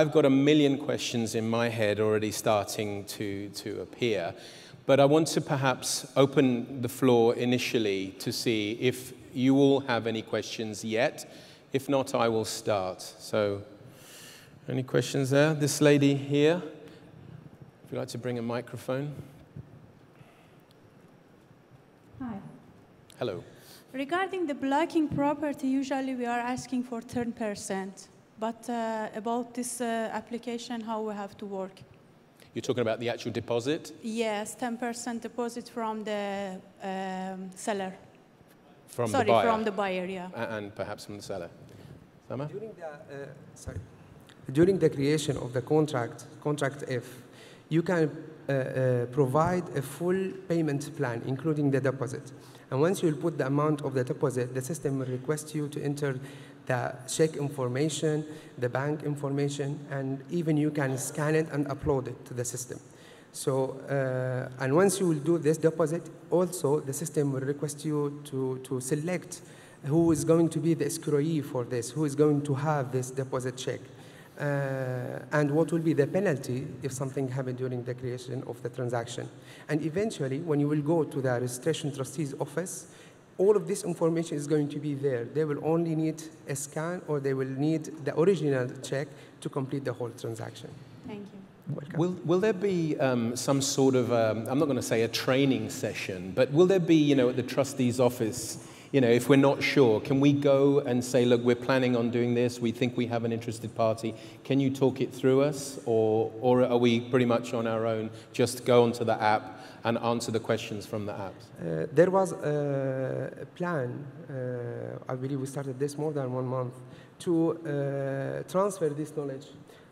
I've got a million questions in my head already starting to appear, but I want to perhaps open the floor initially to see if you all have any questions yet. If not, I will start. So, any questions there? This lady here, if you'd like to bring a microphone. Hi. Hello. Regarding the blocking property, usually we are asking for 10%. But about this application, how we have to work? You're talking about the actual deposit? Yes, 10% deposit from the seller. From the buyer? From the buyer, yeah. And perhaps from the seller. Sama? During the creation of the contract F, you can provide a full payment plan, including the deposit. And once you put the amount of the deposit, the system will request you to enter the check information, the bank information, and even you can scan it and upload it to the system. So, and once you will do this deposit, also the system will request you to select who is going to be the escrowee for this, who is going to have this deposit check, and what will be the penalty if something happened during the creation of the transaction. And eventually, when you will go to the registration trustee's office, all of this information is going to be there. They will only need a scan, or they will need the original check to complete the whole transaction. Thank you. Welcome. Will there be some sort of, I'm not going to say a training session, but will there be, at the trustee's office, if we're not sure, can we go and say, look, we're planning on doing this, we think we have an interested party, can you talk it through us, or are we pretty much on our own, just go onto the app and answer the questions from the apps? There was a plan, I believe we started this more than 1 month, to transfer this knowledge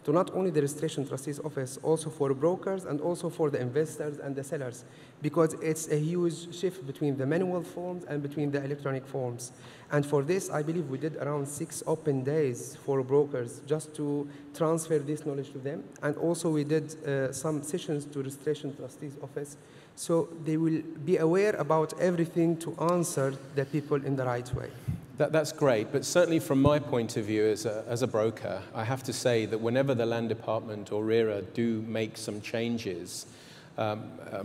to not only the registration trustee's office, also for brokers and also for the investors and the sellers, because it's a huge shift between the manual forms and between the electronic forms. And for this, I believe we did around 6 open days for brokers just to transfer this knowledge to them. And also we did some sessions to registration trustee's office, so they will be aware about everything to answer the people in the right way. That's great, but certainly from my point of view as a broker, I have to say that whenever the Land Department or RERA do make some changes,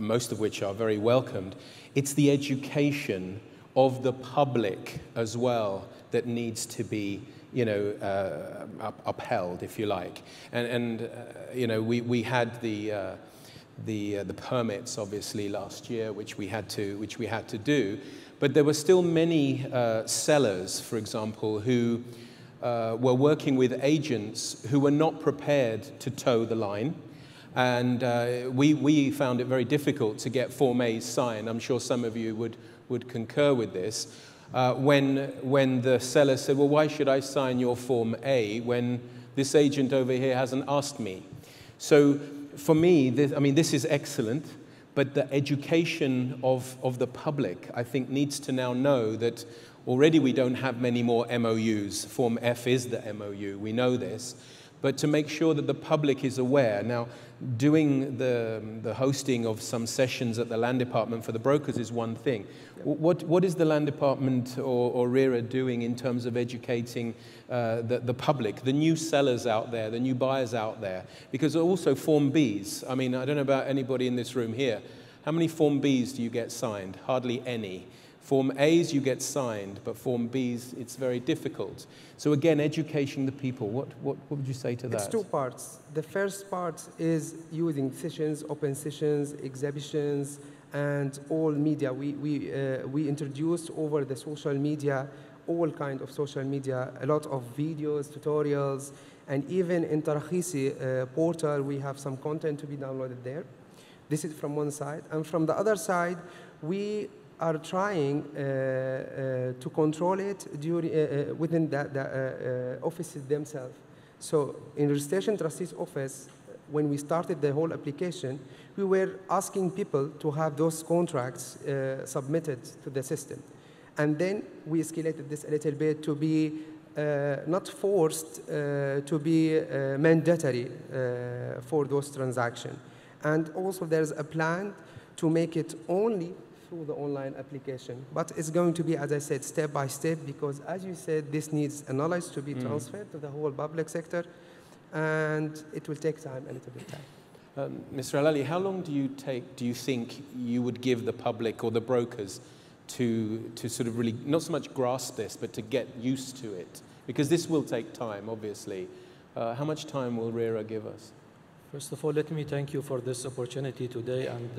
most of which are very welcomed, it's the education of the public as well that needs to be upheld, if you like. And we had the permits obviously last year, which we had to do. But there were still many sellers, for example, who were working with agents who were not prepared to toe the line. And we found it very difficult to get Form A's signed. I'm sure some of you would concur with this. When the seller said, well, why should I sign your Form A when this agent over here hasn't asked me? So for me, this is excellent. But the education of the public, I think, needs to now know that already we don't have many more MOUs. Form F is the MOU, we know this. But to make sure that the public is aware. Now, doing the hosting of some sessions at the Land Department for the brokers is one thing. What is the Land Department or RERA doing in terms of educating the public, the new sellers out there, the new buyers out there? Because also Form Bs. I mean, I don't know about anybody in this room here. How many Form Bs do you get signed? Hardly any. Form A's you get signed, but Form B's, it's very difficult. So again, educating the people, what would you say to that? It's 2 parts. The first part is using sessions, open sessions, exhibitions, and all media. We introduced over the social media, all kinds of social media, a lot of videos, tutorials, and even in Tarakhisi portal, we have some content to be downloaded there. This is from one side. And from the other side, we are trying to control it within the offices themselves. So in registration trustee's office, when we started the whole application, we were asking people to have those contracts submitted to the system. And then we escalated this a little bit to be not forced to be mandatory for those transactions. And also there's a plan to make it only through the online application. But it's going to be, as I said, step by step, because as you said, this needs a knowledge to be transferred to the whole public sector. and it will take time, a little bit time. Mr. Alali, how long do you think you would give the public or the brokers to sort of really, not so much grasp this, but to get used to it? Because this will take time, obviously. How much time will RERA give us? First of all, let me thank you for this opportunity today, and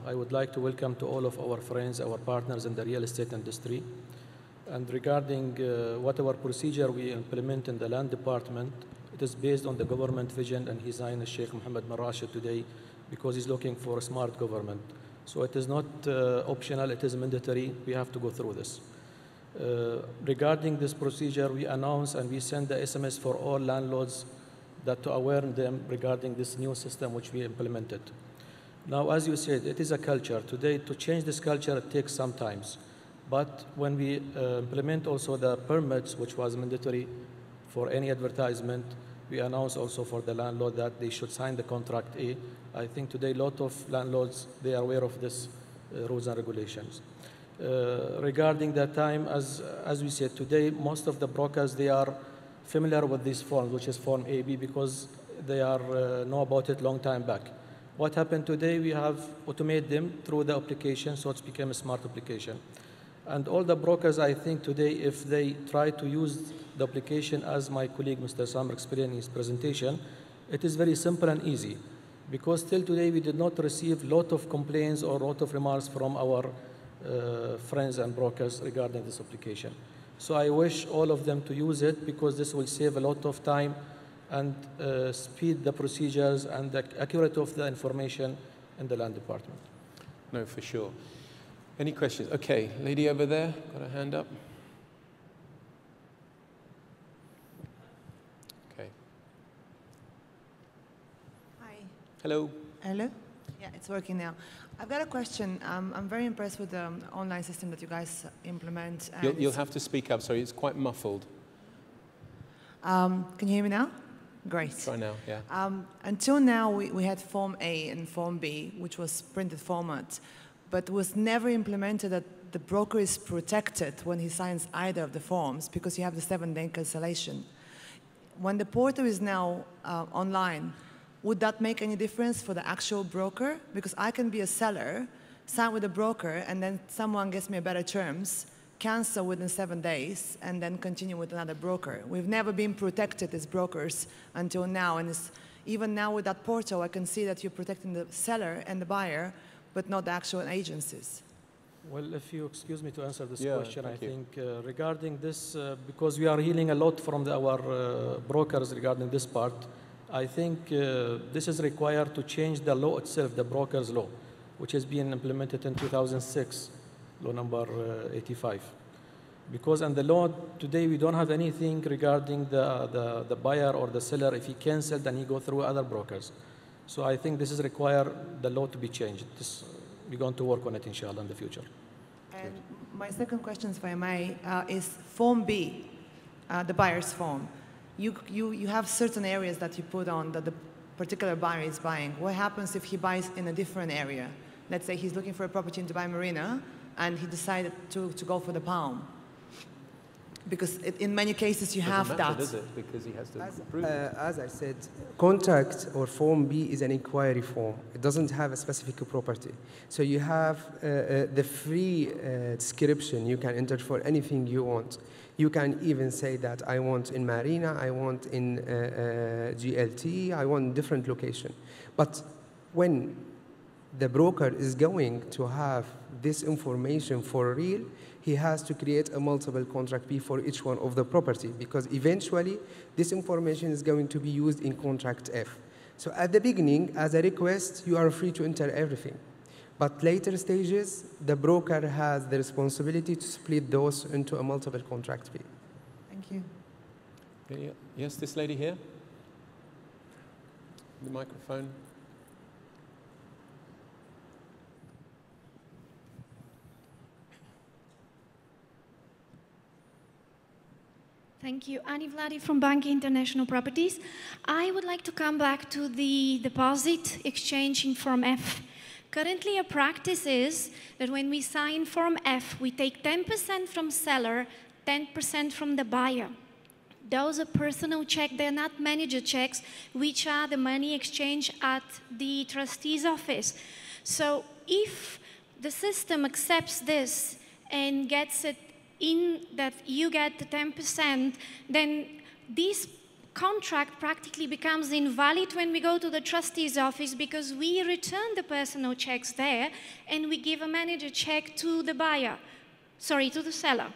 I would like to welcome to all of our friends, our partners in the real estate industry. And regarding whatever procedure we implement in the land department, it is based on the government vision and His Highness Sheikh Mohammed bin Rashid today, because he's looking for a smart government. So it is not optional, it is mandatory. We have to go through this. Regarding this procedure, we announce and we send the SMS for all landlords that to aware them regarding this new system which we implemented. Now, as you said, it is a culture. Today, to change this culture, it takes some time. But when we implement also the permits, which was mandatory for any advertisement, we announce also for the landlord that they should sign the contract A. I think today a lot of landlords, they are aware of this rules and regulations. Regarding the time, as we said today, most of the brokers, they are familiar with these forms, which is Form AB, because they are know about it long time back. What happened today, we have automated them through the application, so it's become a smart application. And all the brokers, I think today, if they try to use the application as my colleague Mr. Samir explained in his presentation, it is very simple and easy. Because till today, we did not receive a lot of complaints or a lot of remarks from our friends and brokers regarding this application. So I wish all of them to use it, because this will save a lot of time and speed the procedures and the accuracy of the information in the land department. No, for sure. Any questions? Okay, lady over there, got a hand up. Okay. Hi. Hello. Hello? Yeah, it's working now. I've got a question. I'm very impressed with the online system that you guys implement. You'll have to speak up, sorry, it's quite muffled. Can you hear me now? Great. Try now, yeah. Until now, we had Form A and Form B, which was printed format, but was never implemented that the broker is protected when he signs either of the forms, because you have the 7-day cancellation. When the portal is now online, would that make any difference for the actual broker? Because I can be a seller, sign with a broker, and then someone gets me better terms, cancel within 7 days, and then continue with another broker. We've never been protected as brokers until now, and even now with that portal, I can see that you're protecting the seller and the buyer, but not the actual agencies. Well, if you excuse me to answer this Yeah, question, I thank you. think regarding this, because we are hearing a lot from our brokers regarding this part, I think this is required to change the law itself, the broker's law, which has been implemented in 2006, law number 85. Because in the law today, we don't have anything regarding the buyer or the seller. If he canceled, then he go through other brokers. So I think this is required the law to be changed. We're going to work on it, inshallah, in the future. And my second question, if I may, is Form B, the buyer's form. You have certain areas that you put on that the particular buyer is buying. What happens if he buys in a different area? Let's say he's looking for a property in Dubai Marina, and he decided to go for the Palm. Because in many cases you have that. Does it? Because he has to prove it. As I said, contract or Form B is an inquiry form. It doesn't have a specific property. So you have the free description. You can enter for anything you want. You can even say that I want in Marina, I want in GLT, I want different location. But when the broker is going to have this information for real, he has to create a multiple contract B for each one of the property, because eventually this information is going to be used in contract F. So at the beginning, as a request, you are free to enter everything. But later stages, the broker has the responsibility to split those into a multiple contract B. Thank you. Yeah. Yes, this lady here. The microphone. Thank you. Ani Vladi from Bank International Properties. I would like to come back to the deposit exchange in Form F. Currently, a practice is that when we sign Form F, we take 10% from seller, 10% from the buyer. Those are personal checks, they're not manager checks, which are the money exchange at the trustee's office. So if the system accepts this and gets it in that you get the 10%, then this contract practically becomes invalid when we go to the trustee's office, because we return the personal checks there and we give a manager check to the buyer, sorry, to the seller.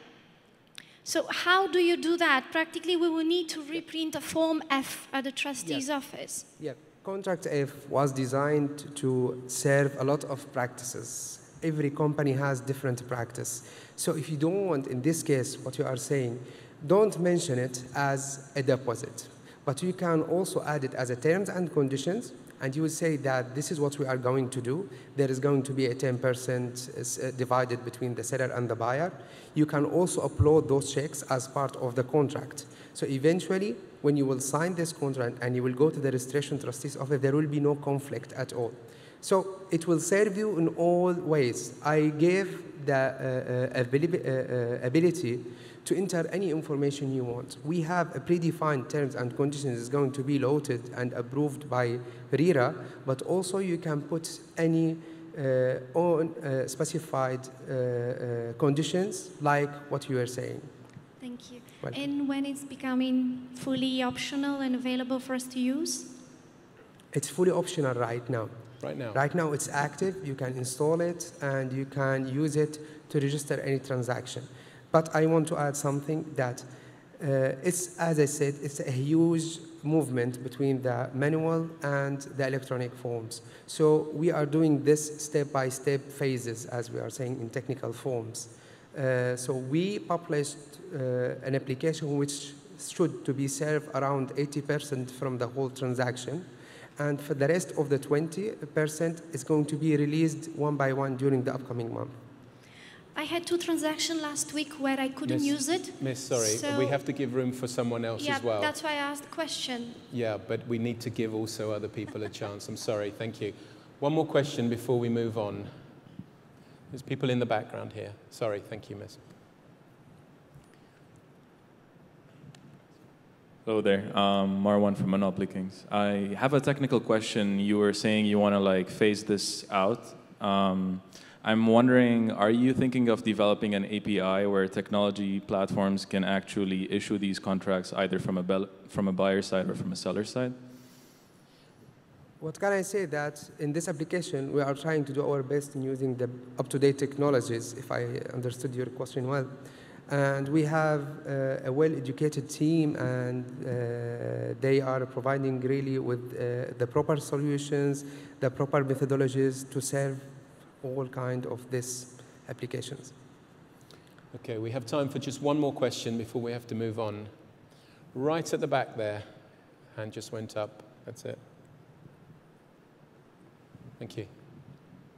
So how do you do that? Practically, we will need to reprint a Form F at the trustee's office. Yeah, Contract F was designed to serve a lot of practices. Every company has different practice. So if you don't want, in this case, what you are saying, don't mention it as a deposit. But you can also add it as a terms and conditions, and you will say that this is what we are going to do. There is going to be a 10% divided between the seller and the buyer. You can also upload those checks as part of the contract. So eventually, when you will sign this contract and you will go to the registration trustee's office, there will be no conflict at all. So it will serve you in all ways. I gave the ability to enter any information you want. We have a predefined terms and conditions is going to be loaded and approved by RERA, but also you can put any own specified conditions like what you are saying. Thank you. Welcome. And when it's becoming fully optional and available for us to use? It's fully optional right now. Right now? Right now it's active, you can install it, and you can use it to register any transaction. But I want to add something that it's, as I said, it's a huge movement between the manual and the electronic forms. So we are doing this step-by-step phases, as we are saying in technical forms. So we published an application which should to be served around 80% from the whole transaction. And for the rest of the 20% is going to be released one by one during the upcoming month. I had 2 transactions last week where I couldn't use it. Miss, sorry, so we have to give room for someone else as well. Yeah, that's why I asked the question. Yeah, but we need to give also other people a chance. I'm sorry, thank you. One more question before we move on. There's people in the background here. Sorry, thank you, Miss. Hello there, Marwan from Monopoly Kings. I have a technical question. You were saying you want to phase this out. I'm wondering, are you thinking of developing an API where technology platforms can actually issue these contracts either from a buyer side or from a seller side? What can I say that in this application, we are trying to do our best in using the up-to-date technologies, if I understood your question well. And we have a well-educated team, and they are providing really with the proper solutions, the proper methodologies to serve all kind of these applications. Okay, we have time for just one more question before we have to move on. Right at the back there, hand just went up. That's it. Thank you.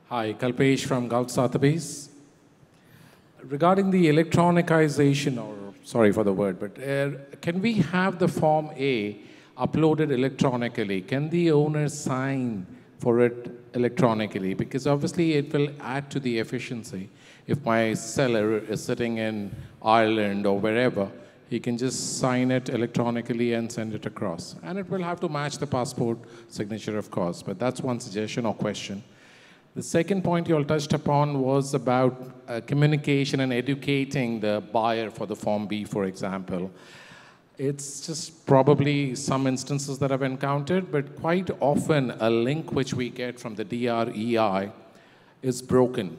Hi, Kalpesh from Gulf Sotheby's. Regarding the electronicization, or sorry for the word, but can we have the Form A uploaded electronically? Can the owner sign for it electronically? Because obviously it will add to the efficiency. If my seller is sitting in Ireland or wherever, he can just sign it electronically and send it across. And it will have to match the passport signature, of course, but that's one suggestion or question. The second point you all touched upon was about communication and educating the buyer for the Form B, for example. It's just probably some instances that I've encountered, but quite often a link which we get from the DREI is broken.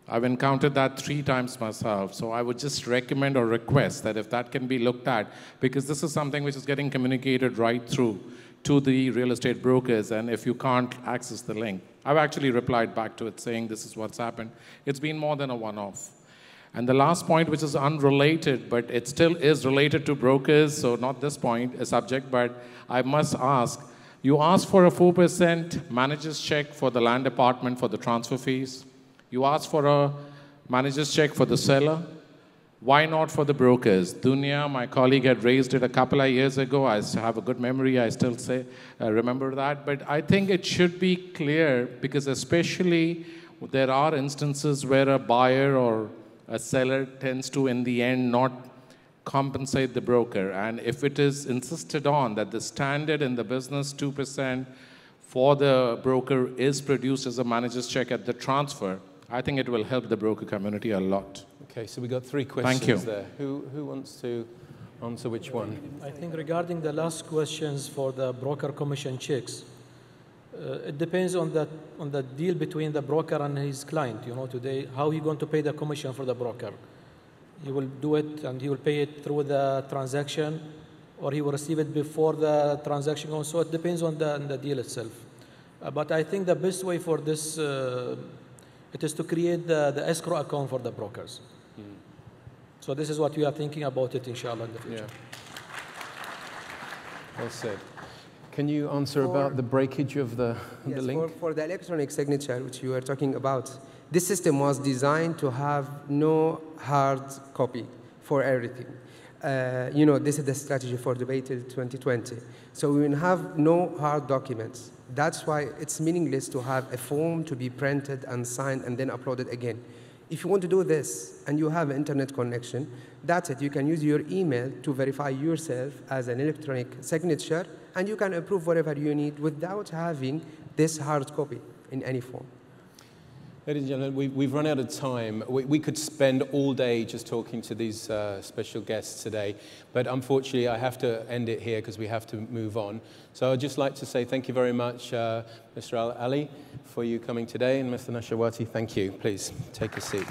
I've encountered that 3 times myself, so I would just recommend or request that if that can be looked at, because this is something which is getting communicated right through to the real estate brokers, and if you can't access the link, I've actually replied back to it saying this is what's happened. It's been more than a one-off. And the last point, which is unrelated, but it still is related to brokers, so not this point, a subject, but I must ask, you asked for a 4% manager's check for the land department for the transfer fees. You asked for a manager's check for the seller. Why not for the brokers? Dunya, my colleague, had raised it a couple of years ago. I have a good memory, I still remember that. But I think it should be clear, because especially there are instances where a buyer or a seller tends to, in the end, not compensate the broker. And if it is insisted on that the standard in the business 2% for the broker is produced as a manager's check at the transfer, I think it will help the broker community a lot. Okay, so we got 3 questions Thank you. there. Who wants to answer which one? I think regarding the last questions for the broker commission checks, it depends on the deal between the broker and his client. You know, today, how he going to pay the commission for the broker? He will do it and he will pay it through the transaction, or he will receive it before the transaction goes. So it depends on the deal itself. But I think the best way for this, it is to create the escrow account for the brokers. So this is what we are thinking about it, inshallah, in the future. Yeah. Well said. Can you answer about the breakage of the link? For the electronic signature, which you were talking about, this system was designed to have no hard copy for everything. You know, this is the strategy for debate till 2020. So we will have no hard documents. That's why it's meaningless to have a form to be printed and signed and then uploaded again. If you want to do this and you have an internet connection, that's it. You can use your email to verify yourself as an electronic signature, and you can approve whatever you need without having this hard copy in any form. Ladies and gentlemen, we've run out of time. We could spend all day just talking to these special guests today, but unfortunately I have to end it here because we have to move on. So I'd just like to say thank you very much, Mr. Al Ali, for you coming today, and Mr. Nashawati, thank you. Please take a seat.